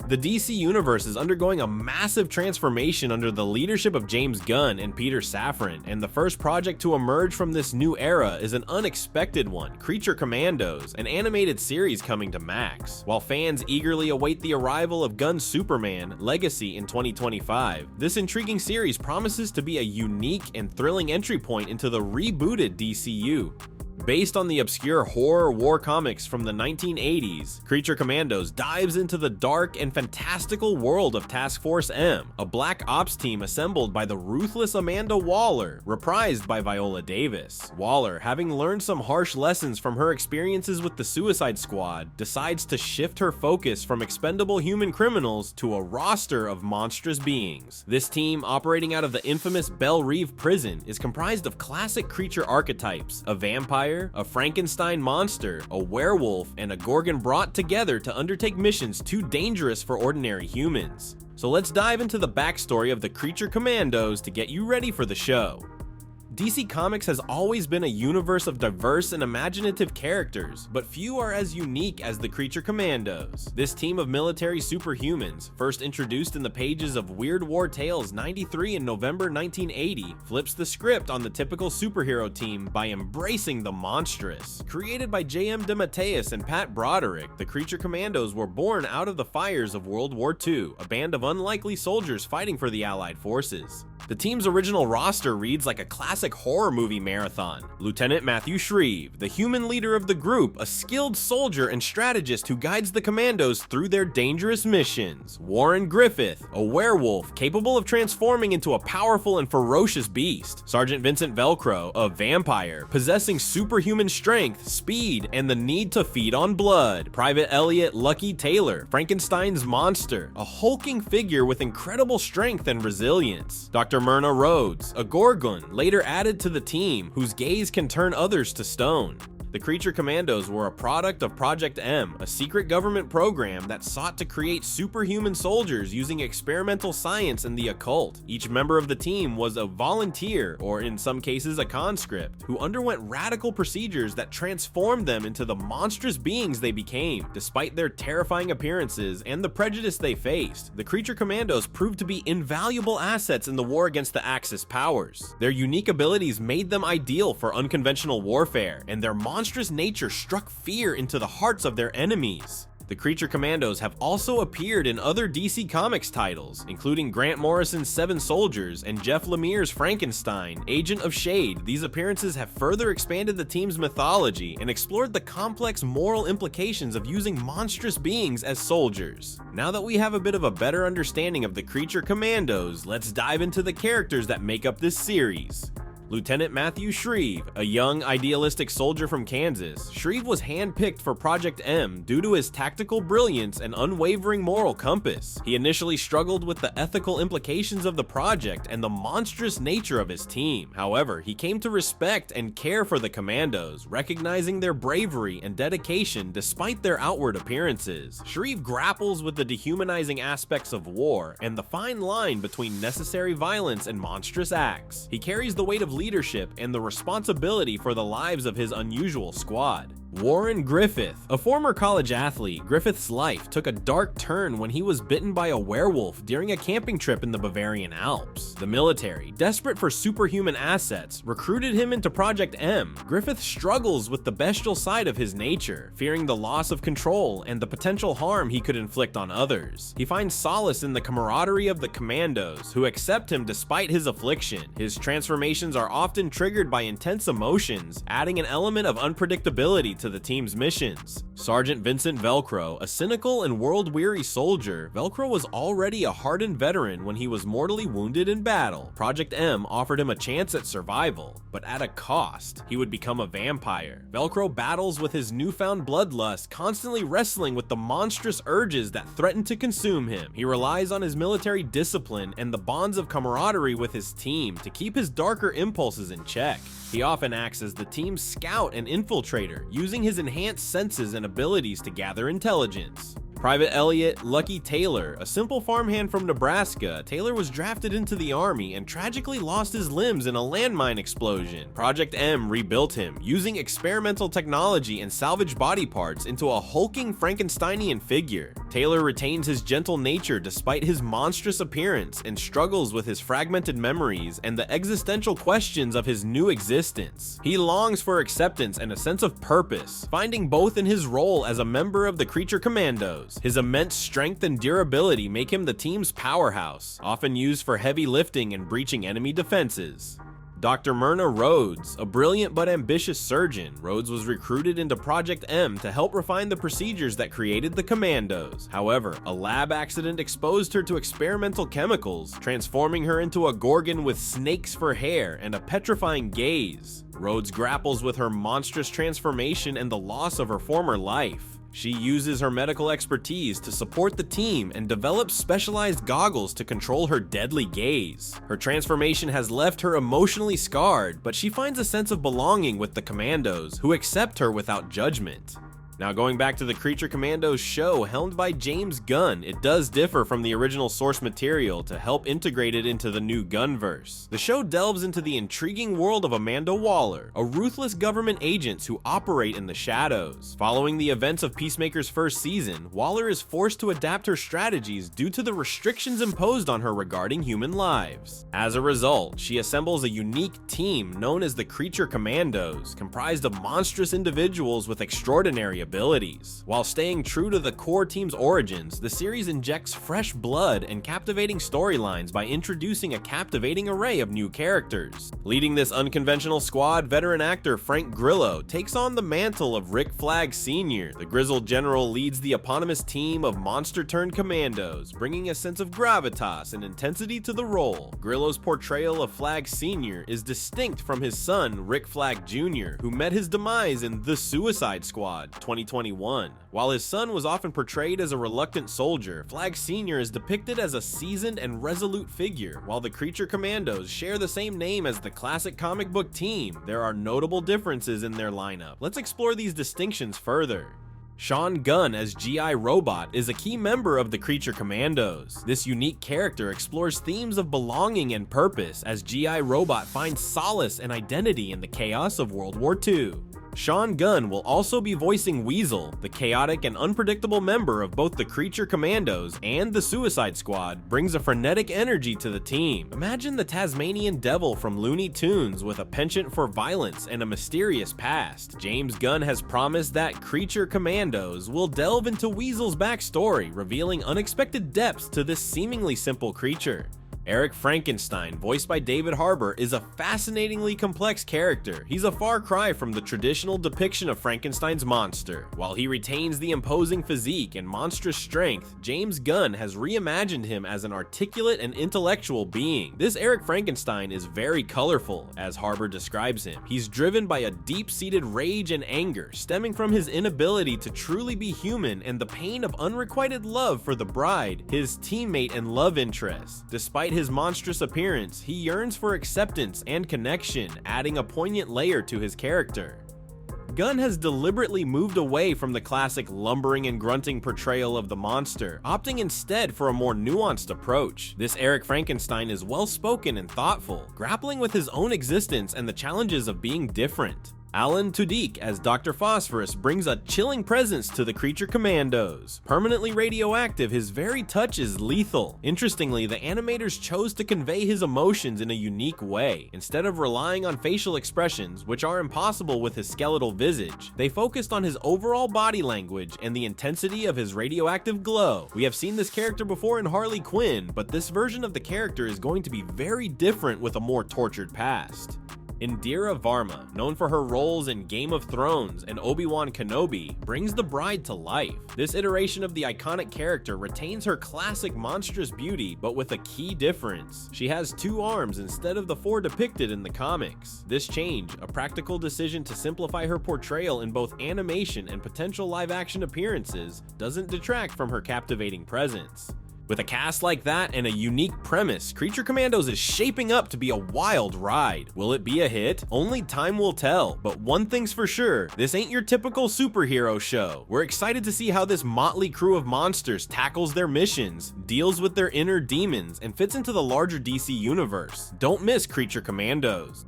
The DC Universe is undergoing a massive transformation under the leadership of James Gunn and Peter Safran, and the first project to emerge from this new era is an unexpected one, Creature Commandos, an animated series coming to Max. While fans eagerly await the arrival of Gunn's Superman Legacy in 2025, this intriguing series promises to be a unique and thrilling entry point into the rebooted DCU. Based on the obscure horror war comics from the 1980s, Creature Commandos dives into the dark and fantastical world of Task Force M, a black ops team assembled by the ruthless Amanda Waller, reprised by Viola Davis. Waller, having learned some harsh lessons from her experiences with the Suicide Squad, decides to shift her focus from expendable human criminals to a roster of monstrous beings. This team, operating out of the infamous Belle Reve prison, is comprised of classic creature archetypes: a vampire, a Frankenstein monster, a werewolf, and a gorgon brought together to undertake missions too dangerous for ordinary humans. So let's dive into the backstory of the Creature Commandos to get you ready for the show. DC Comics has always been a universe of diverse and imaginative characters, but few are as unique as the Creature Commandos. This team of military superhumans, first introduced in the pages of Weird War Tales 93 in November 1980, flips the script on the typical superhero team by embracing the monstrous. Created by J.M. DeMatteis and Pat Broderick, the Creature Commandos were born out of the fires of World War II, a band of unlikely soldiers fighting for the Allied forces. The team's original roster reads like a classic horror movie marathon. Lieutenant Matthew Schrieve, the human leader of the group, a skilled soldier and strategist who guides the commandos through their dangerous missions. Warren Griffith, a werewolf capable of transforming into a powerful and ferocious beast. Sergeant Vincent Velcro, a vampire, possessing superhuman strength, speed, and the need to feed on blood. Private Elliot Lucky Taylor, Frankenstein's monster, a hulking figure with incredible strength and resilience. Dr. Myrna Rhoades, a gorgon, later added to the team, whose gaze can turn others to stone. The Creature Commandos were a product of Project M, a secret government program that sought to create superhuman soldiers using experimental science and the occult. Each member of the team was a volunteer, or in some cases a conscript, who underwent radical procedures that transformed them into the monstrous beings they became. Despite their terrifying appearances and the prejudice they faced, the Creature Commandos proved to be invaluable assets in the war against the Axis powers. Their unique abilities made them ideal for unconventional warfare, and their monstrous nature struck fear into the hearts of their enemies. The Creature Commandos have also appeared in other DC Comics titles, including Grant Morrison's Seven Soldiers and Jeff Lemire's Frankenstein, Agent of Shade. These appearances have further expanded the team's mythology and explored the complex moral implications of using monstrous beings as soldiers. Now that we have a bit of a better understanding of the Creature Commandos, let's dive into the characters that make up this series. Lieutenant Matthew Schrieve, a young, idealistic soldier from Kansas. Schrieve was handpicked for Project M due to his tactical brilliance and unwavering moral compass. He initially struggled with the ethical implications of the project and the monstrous nature of his team. However, he came to respect and care for the Commandos, recognizing their bravery and dedication despite their outward appearances. Schrieve grapples with the dehumanizing aspects of war and the fine line between necessary violence and monstrous acts. He carries the weight of leadership and the responsibility for the lives of his unusual squad. Warren Griffith. A former college athlete, Griffith's life took a dark turn when he was bitten by a werewolf during a camping trip in the Bavarian Alps. The military, desperate for superhuman assets, recruited him into Project M. Griffith struggles with the bestial side of his nature, fearing the loss of control and the potential harm he could inflict on others. He finds solace in the camaraderie of the Commandos, who accept him despite his affliction. His transformations are often triggered by intense emotions, adding an element of unpredictability to the team's missions. Sergeant Vincent Velcro, a cynical and world-weary soldier, Velcro was already a hardened veteran when he was mortally wounded in battle. Project M offered him a chance at survival, but at a cost. He would become a vampire. Velcro battles with his newfound bloodlust, constantly wrestling with the monstrous urges that threaten to consume him. He relies on his military discipline and the bonds of camaraderie with his team to keep his darker impulses in check. He often acts as the team's scout and infiltrator, using his enhanced senses and abilities to gather intelligence. Private Elliot Lucky Taylor, a simple farmhand from Nebraska, Taylor was drafted into the army and tragically lost his limbs in a landmine explosion. Project M rebuilt him, using experimental technology and salvaged body parts into a hulking Frankensteinian figure. Taylor retains his gentle nature despite his monstrous appearance and struggles with his fragmented memories and the existential questions of his new existence. He longs for acceptance and a sense of purpose, finding both in his role as a member of the Creature Commandos. His immense strength and durability make him the team's powerhouse, often used for heavy lifting and breaching enemy defenses. Dr. Myrna Rhoades, a brilliant but ambitious surgeon, Rhoades was recruited into Project M to help refine the procedures that created the Commandos. However, a lab accident exposed her to experimental chemicals, transforming her into a gorgon with snakes for hair and a petrifying gaze. Rhoades grapples with her monstrous transformation and the loss of her former life. She uses her medical expertise to support the team and develops specialized goggles to control her deadly gaze. Her transformation has left her emotionally scarred, but she finds a sense of belonging with the Commandos, who accept her without judgment. Now, going back to the Creature Commandos show helmed by James Gunn, it does differ from the original source material to help integrate it into the new Gunverse. The show delves into the intriguing world of Amanda Waller, a ruthless government agent who operate in the shadows. Following the events of Peacemaker's first season, Waller is forced to adapt her strategies due to the restrictions imposed on her regarding human lives. As a result, she assembles a unique team known as the Creature Commandos, comprised of monstrous individuals with extraordinary abilities. While staying true to the core team's origins, the series injects fresh blood and captivating storylines by introducing a captivating array of new characters. Leading this unconventional squad, veteran actor Frank Grillo takes on the mantle of Rick Flag Sr. The grizzled general leads the eponymous team of monster-turned-commandos, bringing a sense of gravitas and intensity to the role. Grillo's portrayal of Flag Sr. is distinct from his son, Rick Flag Jr., who met his demise in The Suicide Squad 2021. While his son was often portrayed as a reluctant soldier, Flag Sr. is depicted as a seasoned and resolute figure. While the Creature Commandos share the same name as the classic comic book team, there are notable differences in their lineup. Let's explore these distinctions further. Sean Gunn as G.I. Robot is a key member of the Creature Commandos. This unique character explores themes of belonging and purpose as G.I. Robot finds solace and identity in the chaos of World War II. Sean Gunn will also be voicing Weasel, the chaotic and unpredictable member of both the Creature Commandos and the Suicide Squad, brings a frenetic energy to the team. Imagine the Tasmanian Devil from Looney Tunes with a penchant for violence and a mysterious past. James Gunn has promised that Creature Commandos will delve into Weasel's backstory, revealing unexpected depths to this seemingly simple creature. Eric Frankenstein, voiced by David Harbour, is a fascinatingly complex character. He's a far cry from the traditional depiction of Frankenstein's monster. While he retains the imposing physique and monstrous strength, James Gunn has reimagined him as an articulate and intellectual being. This Eric Frankenstein is very colorful, as Harbour describes him. He's driven by a deep-seated rage and anger, stemming from his inability to truly be human and the pain of unrequited love for the bride, his teammate and love interest. Despite his monstrous appearance, he yearns for acceptance and connection, adding a poignant layer to his character. Gunn has deliberately moved away from the classic lumbering and grunting portrayal of the monster, opting instead for a more nuanced approach. This Eric Frankenstein is well-spoken and thoughtful, grappling with his own existence and the challenges of being different. Alan Tudyk as Dr. Phosphorus brings a chilling presence to the Creature Commandos. Permanently radioactive, his very touch is lethal. Interestingly, the animators chose to convey his emotions in a unique way. Instead of relying on facial expressions, which are impossible with his skeletal visage, they focused on his overall body language and the intensity of his radioactive glow. We have seen this character before in Harley Quinn, but this version of the character is going to be very different with a more tortured past. Indira Varma, known for her roles in Game of Thrones and Obi-Wan Kenobi, brings the bride to life. This iteration of the iconic character retains her classic monstrous beauty, but with a key difference. She has 2 arms instead of the 4 depicted in the comics. This change, a practical decision to simplify her portrayal in both animation and potential live-action appearances, doesn't detract from her captivating presence. With a cast like that and a unique premise, Creature Commandos is shaping up to be a wild ride. Will it be a hit? Only time will tell, but one thing's for sure, this ain't your typical superhero show. We're excited to see how this motley crew of monsters tackles their missions, deals with their inner demons, and fits into the larger DC universe. Don't miss Creature Commandos.